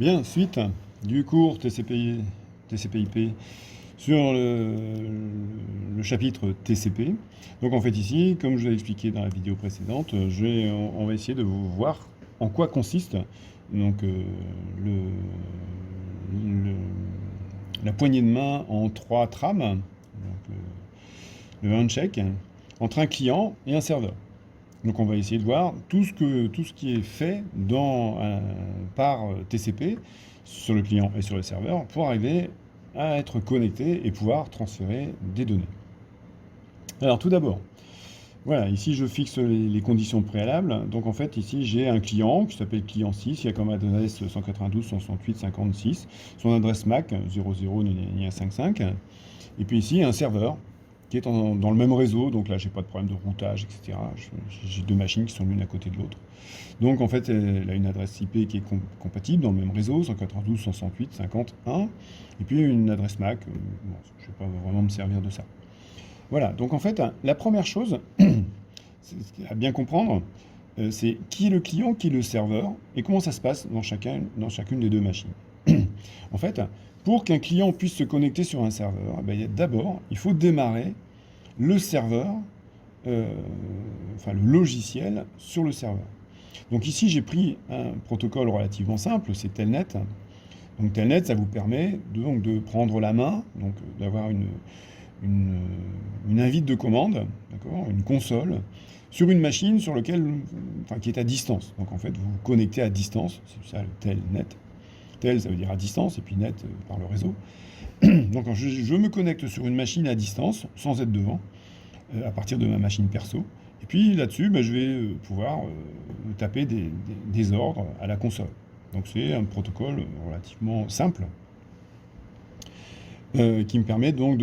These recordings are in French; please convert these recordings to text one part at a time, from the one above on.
Bien, suite du cours TCP/IP sur le chapitre TCP. Donc en fait ici, comme je l'ai expliqué dans la vidéo précédente, on va essayer de vous voir en quoi consiste donc, le- la poignée de main en trois trames, donc le handshake, entre un client et un serveur. Donc on va essayer de voir tout ce qui est fait par TCP sur le client et sur le serveur pour arriver à être connecté et pouvoir transférer des données. Alors tout d'abord, voilà, ici je fixe les conditions préalables. Donc en fait ici j'ai un client qui s'appelle client 6, il y a comme adresse 192.168.56, son adresse MAC 00.55, et puis ici un serveur qui est dans le même réseau, donc là j'ai pas de problème de routage, etc. J'ai deux machines qui sont l'une à côté de l'autre. Donc en fait elle a une adresse IP qui est compatible dans le même réseau, 192.168.51, et puis une adresse MAC, bon, je ne vais pas vraiment me servir de ça. Voilà, donc en fait la première chose à bien comprendre, c'est qui est le client, qui est le serveur, et comment ça se passe dans chacune des deux machines. En fait, pour qu'un client puisse se connecter sur un serveur, eh bien, d'abord, il faut démarrer le serveur, euh, enfin le logiciel sur le serveur. Donc ici, j'ai pris un protocole relativement simple, c'est Telnet. Donc Telnet, ça vous permet de prendre la main, donc d'avoir une, une invite de commande, d'accord, une console, sur une machine sur laquelle, enfin, qui est à distance. Donc en fait, vous vous connectez à distance, c'est ça le Telnet. Tel, ça veut dire à distance, et puis net par le réseau. Donc je me connecte sur une machine à distance, sans être devant, à partir de ma machine perso. Et puis là-dessus, je vais pouvoir taper des ordres à la console. Donc c'est un protocole relativement simple qui me permet donc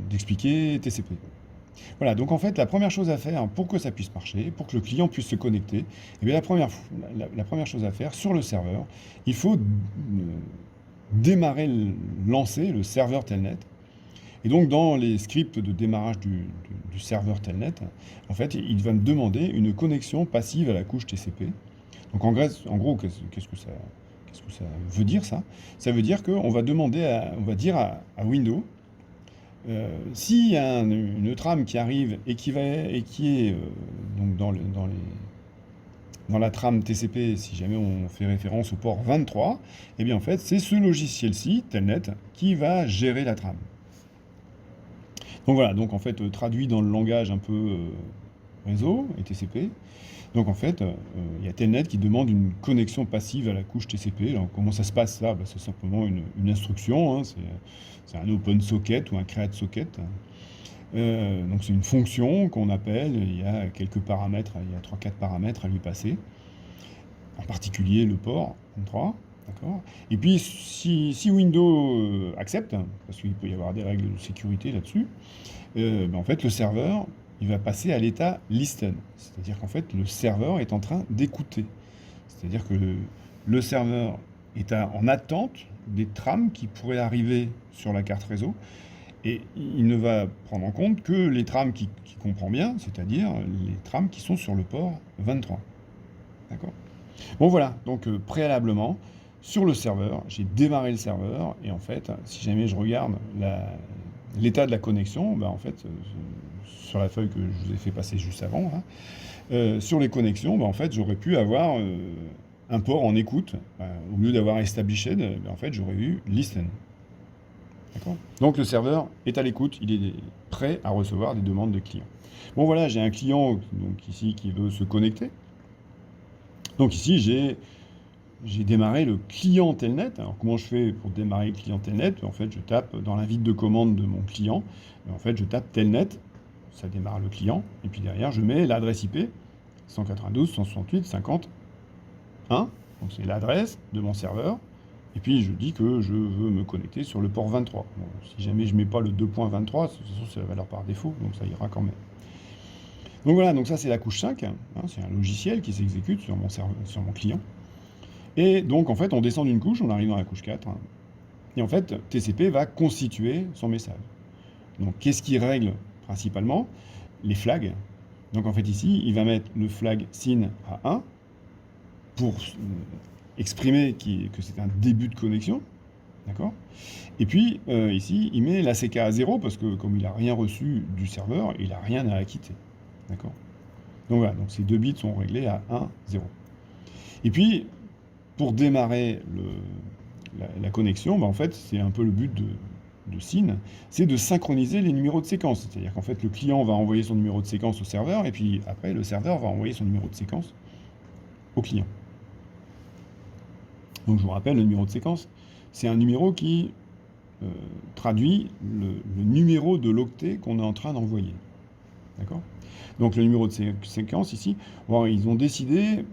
d'expliquer TCP. Voilà, donc en fait, la première chose à faire pour que ça puisse marcher, pour que le client puisse se connecter, eh bien, la première chose à faire sur le serveur, il faut démarrer, lancer le serveur Telnet. Et donc, dans les scripts de démarrage du serveur Telnet, en fait, il va me demander une connexion passive à la couche TCP. Donc, en gros, qu'est-ce que ça veut dire, ça? Ça veut dire qu'on va on va dire à Windows, s'il y a une trame qui arrive et qui est donc dans la trame TCP, si jamais on fait référence au port 23, eh bien en fait c'est ce logiciel-ci, Telnet, qui va gérer la trame. Donc voilà, donc en fait traduit dans le langage un peu réseau et TCP. Donc en fait, il y a Telnet qui demande une connexion passive à la couche TCP. Alors comment ça se passe ça? C'est simplement une instruction, hein, c'est un open socket ou un create socket. Donc c'est une fonction qu'on appelle, il y a quelques paramètres, il y a 3-4 paramètres à lui passer, en particulier le port 23, d'accord. Et puis si Windows accepte, parce qu'il peut y avoir des règles de sécurité là-dessus, en fait le serveur il va passer à l'état listen, c'est-à-dire qu'en fait le serveur est en train d'écouter, c'est-à-dire que le serveur est en attente des trames qui pourraient arriver sur la carte réseau. Et il ne va prendre en compte que les trames qu'il comprend bien, c'est-à-dire les trames qui sont sur le port 23. D'accord? Bon voilà, donc préalablement, sur le serveur, j'ai démarré le serveur, et en fait, si jamais je regarde l'état de la connexion, en fait, sur la feuille que je vous ai fait passer juste avant, hein, sur les connexions, en fait, j'aurais pu avoir un port en écoute, au lieu d'avoir established, en fait, j'aurais eu listen. D'accord. Donc le serveur est à l'écoute, il est prêt à recevoir des demandes de clients. Bon voilà, j'ai un client donc, ici qui veut se connecter. Donc ici, j'ai démarré le client Telnet. Alors comment je fais pour démarrer le client Telnet? En fait, je tape dans l'invite de commande de mon client. En fait, je tape Telnet, ça démarre le client. Et puis derrière, je mets l'adresse IP 192.168.50.1. Donc c'est l'adresse de mon serveur. Et puis je dis que je veux me connecter sur le port 23. Bon, si jamais je ne mets pas le 2.23, c'est la valeur par défaut, donc ça ira quand même. Donc voilà, donc ça c'est la couche 5, hein, c'est un logiciel qui s'exécute sur sur mon client. Et donc en fait on descend d'une couche, on arrive dans la couche 4, hein, et en fait TCP va constituer son message. Donc qu'est-ce qui règle principalement? Les flags. Donc en fait ici, il va mettre le flag SYN à 1 pour exprimer que c'est un début de connexion, d'accord? Et puis, ici, il met l'ACK à 0 parce que comme il n'a rien reçu du serveur, il n'a rien à acquitter, d'accord? Donc voilà, donc ces 2 bits sont réglés à 1, 0. Et puis, pour démarrer la connexion, en fait, c'est un peu le but de SYN, c'est de synchroniser les numéros de séquence. C'est-à-dire qu'en fait, le client va envoyer son numéro de séquence au serveur, et puis après, le serveur va envoyer son numéro de séquence au client. Donc je vous rappelle, le numéro de séquence, c'est un numéro qui traduit le numéro de l'octet qu'on est en train d'envoyer. D'accord? Donc le numéro de séquence ici, bon, ils ont décidé,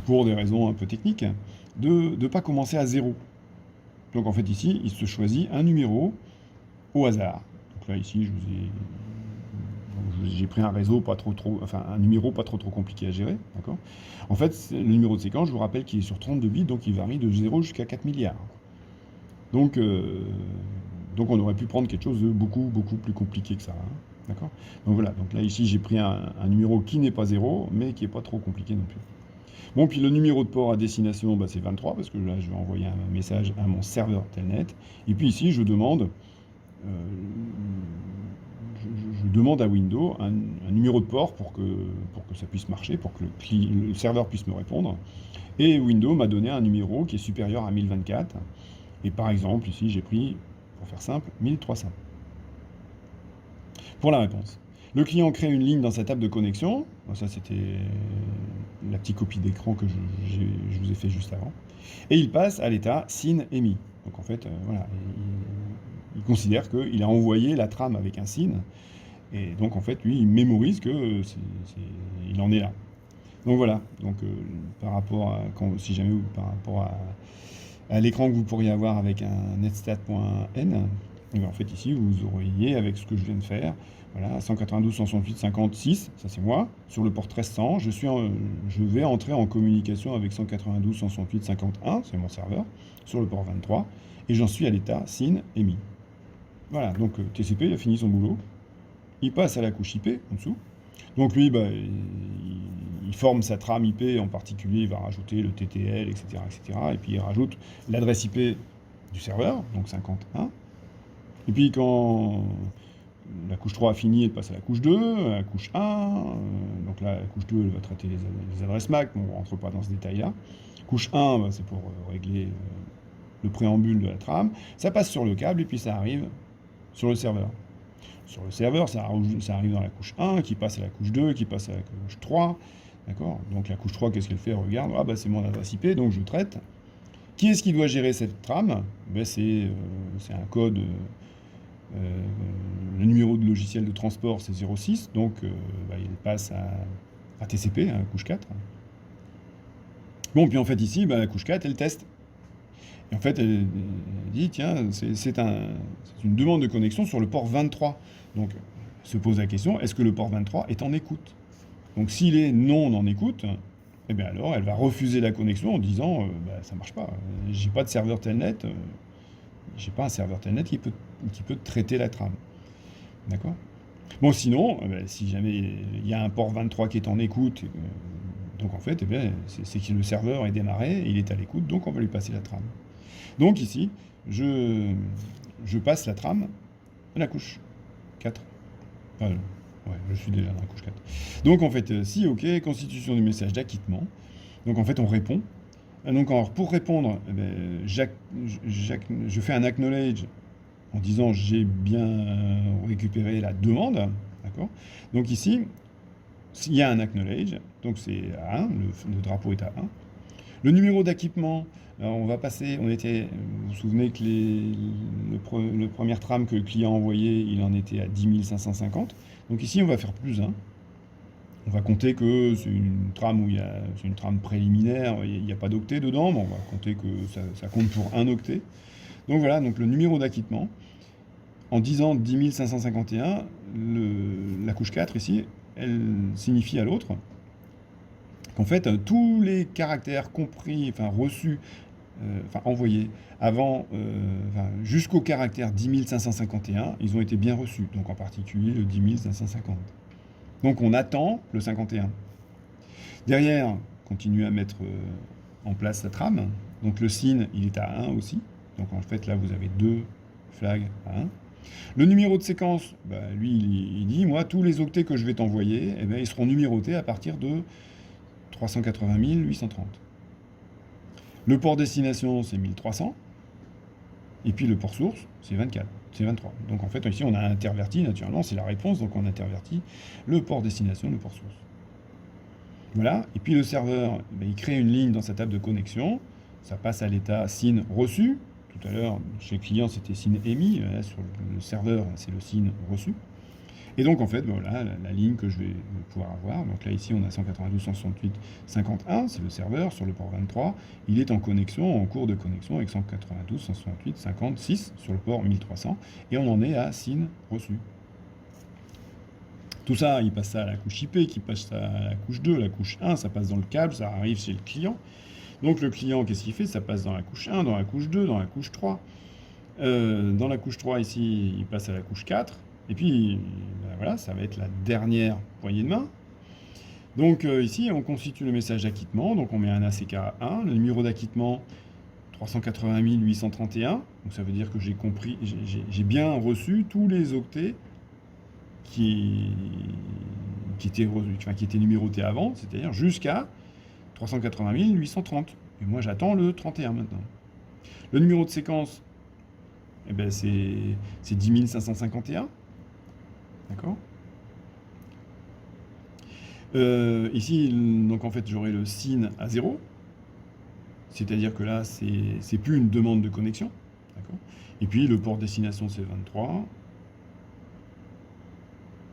pour des raisons un peu techniques, de ne pas commencer à 0. Donc en fait ici, il se choisit un numéro au hasard. Donc là ici, j'ai pris un réseau enfin un numéro pas trop compliqué à gérer, d'accord? En fait, le numéro de séquence, je vous rappelle qu'il est sur 32 bits, donc il varie de 0 jusqu'à 4 milliards. Donc on aurait pu prendre quelque chose de beaucoup plus compliqué que ça, hein, d'accord? Donc voilà, donc là ici j'ai pris un numéro qui n'est pas 0, mais qui n'est pas trop compliqué non plus. Bon, puis le numéro de port à destination, c'est 23, parce que là je vais envoyer un message à mon serveur Telnet. Et puis ici je demande à Windows un numéro de port pour que ça puisse marcher, pour que le serveur puisse me répondre. Et Windows m'a donné un numéro qui est supérieur à 1024. Et par exemple, ici, j'ai pris, pour faire simple, 1300. Pour la réponse. Le client crée une ligne dans sa table de connexion. Ça, c'était la petite copie d'écran que je vous ai fait juste avant. Et il passe à l'état SYN émis. Donc en fait, voilà, il considère qu'il a envoyé la trame avec un SYN. Et donc en fait, lui, il mémorise que il en est là. Donc voilà. Donc par rapport à si jamais par rapport à l'écran que vous pourriez avoir avec un netstat.n, et bien en fait ici vous auriez avec ce que je viens de faire, voilà, 192.168.56, ça c'est moi, sur le port 1300, je vais entrer en communication avec 192.168.51, c'est mon serveur, sur le port 23, et j'en suis à l'état SYN émis. Voilà, donc TCP il a fini son boulot, il passe à la couche IP en dessous. Donc lui, il forme sa trame IP, en particulier, il va rajouter le TTL, etc., etc. Et puis il rajoute l'adresse IP du serveur, donc 51. Et puis quand la couche 3 a fini, elle passe à la couche 2, à la couche 1. Donc là, la couche 2, elle va traiter les adresses MAC, mais on ne rentre pas dans ce détail-là. Couche 1, c'est pour régler le préambule de la trame. Ça passe sur le câble et puis ça arrive sur le serveur. Sur le serveur, ça arrive dans la couche 1, qui passe à la couche 2, qui passe à la couche 3. D'accord? Donc la couche 3, qu'est-ce qu'elle fait? Regarde, c'est mon adresse IP, donc je traite. Qui est-ce qui doit gérer cette trame? C'est un code, le numéro de logiciel de transport, c'est 06, donc il passe à TCP, à la couche 4. Bon, puis en fait ici, la couche 4, elle teste. Et en fait, elle dit, tiens, c'est une demande de connexion sur le port 23. Donc, se pose la question, est-ce que le port 23 est en écoute? Donc, s'il est non en écoute, eh bien alors, elle va refuser la connexion en disant, ça marche pas. J'ai pas de serveur Telnet, j'ai pas un serveur Telnet qui peut traiter la trame. D'accord? Bon, sinon, si jamais il y a un port 23 qui est en écoute, donc en fait, c'est que le serveur est démarré, il est à l'écoute, donc on va lui passer la trame. Donc ici, je passe la trame à la couche 4. Je suis déjà dans la couche 4. Donc en fait, si OK, constitution du message d'acquittement. Donc en fait, on répond. Donc alors, pour répondre, je fais un acknowledge en disant j'ai bien récupéré la demande. D'accord? Donc ici, il y a un acknowledge, donc c'est à 1, le drapeau est à 1. Le numéro d'acquittement, on va passer, vous vous souvenez que le première trame que le client a envoyé, il en était à 10 550. Donc ici, on va faire plus 1. On va compter que c'est une trame c'est une trame préliminaire, il n'y a pas d'octet dedans, mais on va compter que ça compte pour un octet. Donc voilà, donc le numéro d'acquittement, en disant 10 551, la couche 4 ici, elle signifie à l'autre qu'en fait, tous les caractères reçus, envoyés avant, jusqu'au caractère 10 551, ils ont été bien reçus. Donc en particulier le 10 550. Donc on attend le 51. Derrière, continue à mettre en place la trame. Donc le SYN, il est à 1 aussi. Donc en fait, là, vous avez 2 flags à 1. Le numéro de séquence, bah, lui, il dit, moi, tous les octets que je vais t'envoyer, eh ben, ils seront numérotés à partir de 380 830. Le port destination, c'est 1300. Et puis le port source, c'est 24, c'est 23. Donc en fait, ici, on a interverti, naturellement, c'est la réponse, donc on intervertit le port destination, le port source. Voilà, et puis le serveur, ben, il crée une ligne dans sa table de connexion, ça passe à l'état SYN reçu. Tout à l'heure, chez le client, c'était SYN émis, là, sur le serveur, c'est le SYN reçu. Et donc en fait, voilà la ligne que je vais pouvoir avoir. Donc là, ici, on a 192.168.51, c'est le serveur sur le port 23. Il est en connexion, en cours de connexion avec 192.168.56 sur le port 1300. Et on en est à SYN reçu. Tout ça, il passe ça à la couche IP, qui passe ça à la couche 2, la couche 1, ça passe dans le câble, ça arrive chez le client. Donc le client, qu'est-ce qu'il fait? Ça passe dans la couche 1, dans la couche 2, dans la couche 3. Dans la couche 3, ici, il passe à la couche 4. Et puis, ben voilà, ça va être la dernière poignée de main. Donc ici, on constitue le message d'acquittement. Donc on met un ACK1, le numéro d'acquittement 380 831. Donc ça veut dire que j'ai bien reçu tous les octets qui étaient numérotés avant, c'est-à-dire jusqu'à 380 830. Et moi, j'attends le 31 maintenant. Le numéro de séquence, eh ben, c'est 10 551. D'accord. Ici, donc en fait, j'aurai le SYN à 0. C'est-à-dire que là, c'est plus une demande de connexion. D'accord. Et puis, le port destination, c'est 23.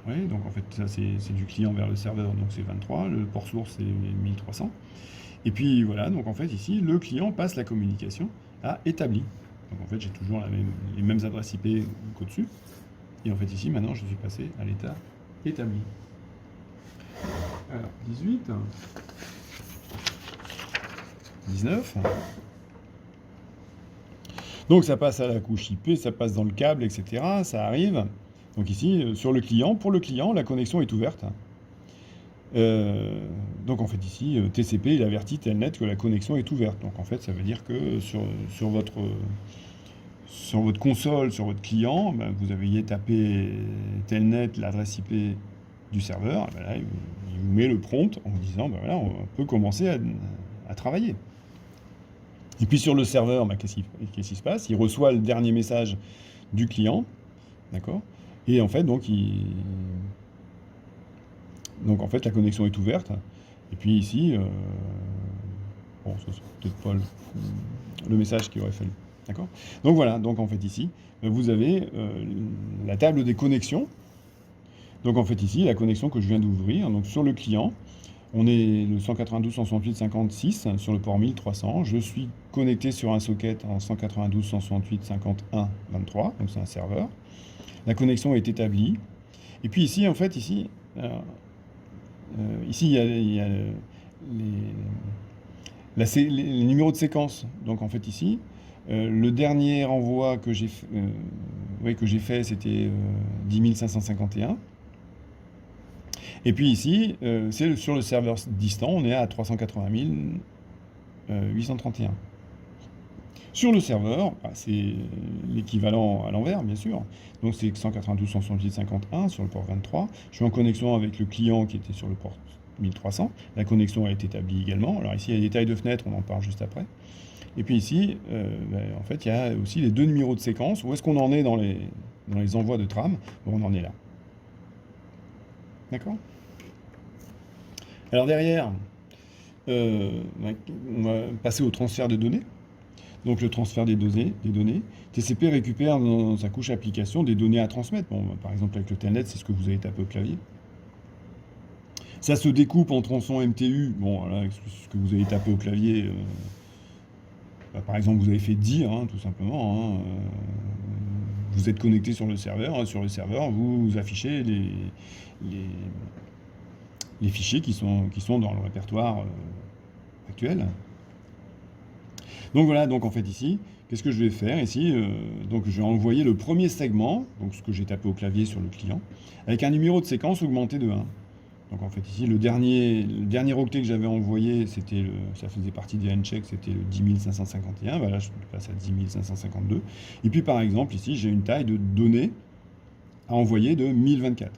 Oui, donc en fait, ça, c'est du client vers le serveur, donc c'est 23. Le port source, c'est 1300. Et puis, voilà, donc en fait, ici, le client passe la communication à établi. Donc en fait, j'ai toujours les mêmes adresses IP qu'au-dessus. Et en fait, ici, maintenant, je suis passé à l'état établi. Alors, 18, 19. Donc ça passe à la couche IP, ça passe dans le câble, etc. Ça arrive. Donc ici, sur le client, pour le client, la connexion est ouverte. Donc en fait ici, TCP, il avertit Telnet que la connexion est ouverte. Donc en fait, ça veut dire que sur votre console, sur votre client, ben, vous avez tapé Telnet, l'adresse IP du serveur, ben là, il vous met le prompt en vous disant, ben voilà, on peut commencer à travailler. Et puis sur le serveur, ben, qu'est-ce qui se passe? Il reçoit le dernier message du client, d'accord? Et en fait, donc en fait, la connexion est ouverte. Et puis ici, bon, ça c'est peut-être pas le message qu'il aurait fallu. D'accord. Donc voilà, donc en fait ici, vous avez la table des connexions. Donc en fait ici, la connexion que je viens d'ouvrir, donc sur le client, on est le 192.168.56 sur le port 1300. Je suis connecté sur un socket en 192.168.51.23, donc c'est un serveur. La connexion est établie. Et puis ici, en fait, ici, il y a les numéros de séquence. Donc en fait ici, le dernier envoi que j'ai fait, c'était 10 551. Et puis ici, c'est sur le serveur distant, on est à 380 831. Sur le serveur, bah, c'est l'équivalent à l'envers, bien sûr. Donc c'est 192.168.51 sur le port 23. Je suis en connexion avec le client qui était sur le port 1300. La connexion a été établie également. Alors ici, il y a des tailles de fenêtres, on en parle juste après. Et puis ici, en fait, il y a aussi les deux numéros de séquence. Où est-ce qu'on en est dans les envois de trame? Bon, on en est là. D'accord. Alors derrière, on va passer au transfert de données. Donc le transfert des données. TCP récupère dans sa couche application des données à transmettre. Bon, par exemple, avec le Telnet, c'est ce que vous avez tapé au clavier. Ça se découpe en tronçons MTU. Bon, voilà, ce que vous avez tapé au clavier. Bah, par exemple, vous avez fait dire, hein, tout simplement. Hein, vous êtes connecté sur le serveur. Hein, sur le serveur, vous affichez les fichiers qui sont dans le répertoire actuel. Donc voilà, donc en fait ici, qu'est-ce que je vais faire ici? Donc je vais envoyer le premier segment, donc ce que j'ai tapé au clavier sur le client, avec un numéro de séquence augmenté de 1. Donc en fait ici, le dernier octet que j'avais envoyé, ça faisait partie des handshakes, c'était le 10 551. Bah là, je passe à 10 552. Et puis par exemple, ici, j'ai une taille de données à envoyer de 1024.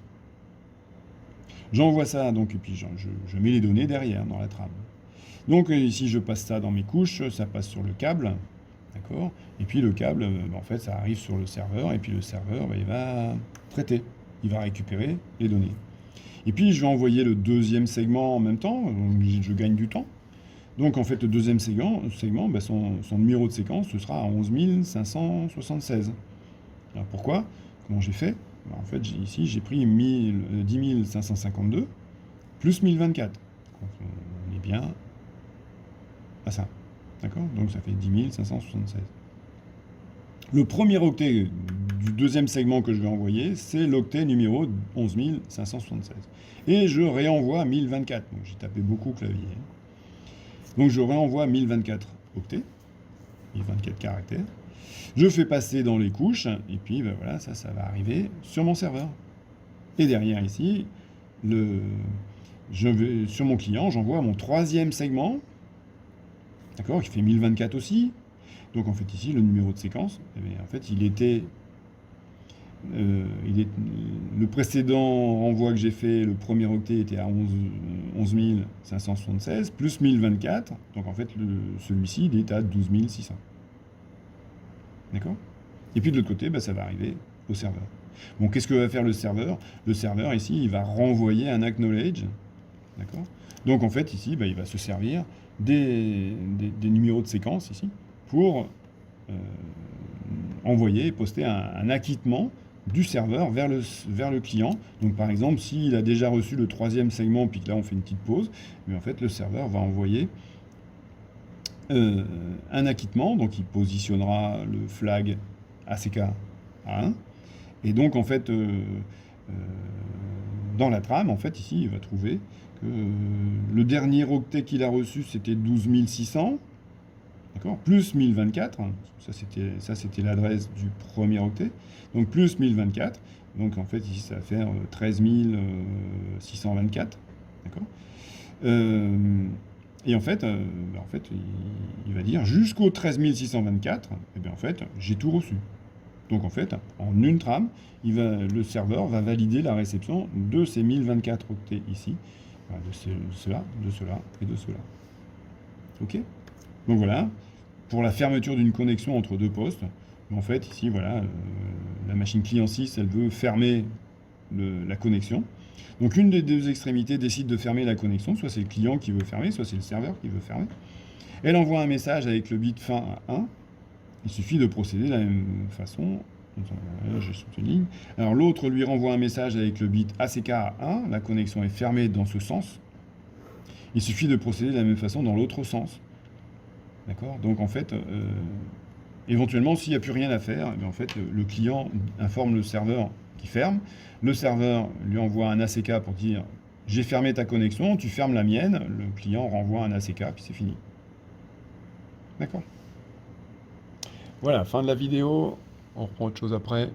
J'envoie ça, donc, et puis je mets les données derrière, dans la trame. Donc ici, je passe ça dans mes couches, ça passe sur le câble, d'accord? Et puis le câble, en fait, ça arrive sur le serveur, et puis le serveur, il va traiter, il va récupérer les données. Et puis je vais envoyer le deuxième segment en même temps, donc je gagne du temps. Donc en fait, le deuxième segment son numéro de séquence, ce sera à 11 576. Alors pourquoi? Comment j'ai fait? En fait, ici, j'ai pris 10 552 plus 1024. Donc, on est bien à ça. D'accord? Donc ça fait 10 576. Le premier octet du deuxième segment que je vais envoyer, c'est l'octet numéro 11 576. Et je réenvoie 1024. Donc j'ai tapé beaucoup clavier. Donc je réenvoie 1024 octets, 1024 caractères. Je fais passer dans les couches, et puis ben voilà, ça va arriver sur mon serveur. Et derrière ici, sur mon client, j'envoie mon troisième segment, d'accord, qui fait 1024 aussi. Donc en fait ici, le numéro de séquence, en fait, le précédent renvoi que j'ai fait, le premier octet était à 11 576, plus 1024. Donc en fait, celui-ci, il est à 12 600. D'accord? Et puis de l'autre côté, ça va arriver au serveur. Bon, qu'est-ce que va faire le serveur? Le serveur, ici, il va renvoyer un acknowledge. D'accord? Donc en fait, ici, il va se servir des numéros de séquence, ici, pour envoyer et poster un acquittement du serveur vers le client. Donc par exemple, s'il a déjà reçu le troisième segment, puis que là on fait une petite pause, mais en fait le serveur va envoyer un acquittement, donc il positionnera le flag ACK à 1. Et donc en fait, dans la trame, en fait ici, il va trouver que le dernier octet qu'il a reçu, c'était 12 600. D'accord, plus 1024, ça c'était l'adresse du premier octet, donc plus 1024, donc en fait ici ça va faire 13 624, d'accord. Et en fait, il va dire jusqu'au 13 624, et bien en fait j'ai tout reçu. Donc en fait, en une trame, le serveur va valider la réception de ces 1024 octets ici, de cela et de cela. Ok? Donc voilà, pour la fermeture d'une connexion entre deux postes, en fait, ici, voilà, la machine client 6, elle veut fermer la connexion. Donc une des deux extrémités décide de fermer la connexion, soit c'est le client qui veut fermer, soit c'est le serveur qui veut fermer. Elle envoie un message avec le bit fin à 1. Il suffit de procéder de la même façon. Là, j'ai sauté une ligne. Alors l'autre lui renvoie un message avec le bit ACK à 1. La connexion est fermée dans ce sens. Il suffit de procéder de la même façon dans l'autre sens. D'accord? Donc en fait, éventuellement, s'il n'y a plus rien à faire, en fait, le client informe le serveur qui ferme. Le serveur lui envoie un ACK pour dire « J'ai fermé ta connexion, tu fermes la mienne ». Le client renvoie un ACK, puis c'est fini. D'accord? Voilà, fin de la vidéo. On reprend autre chose après.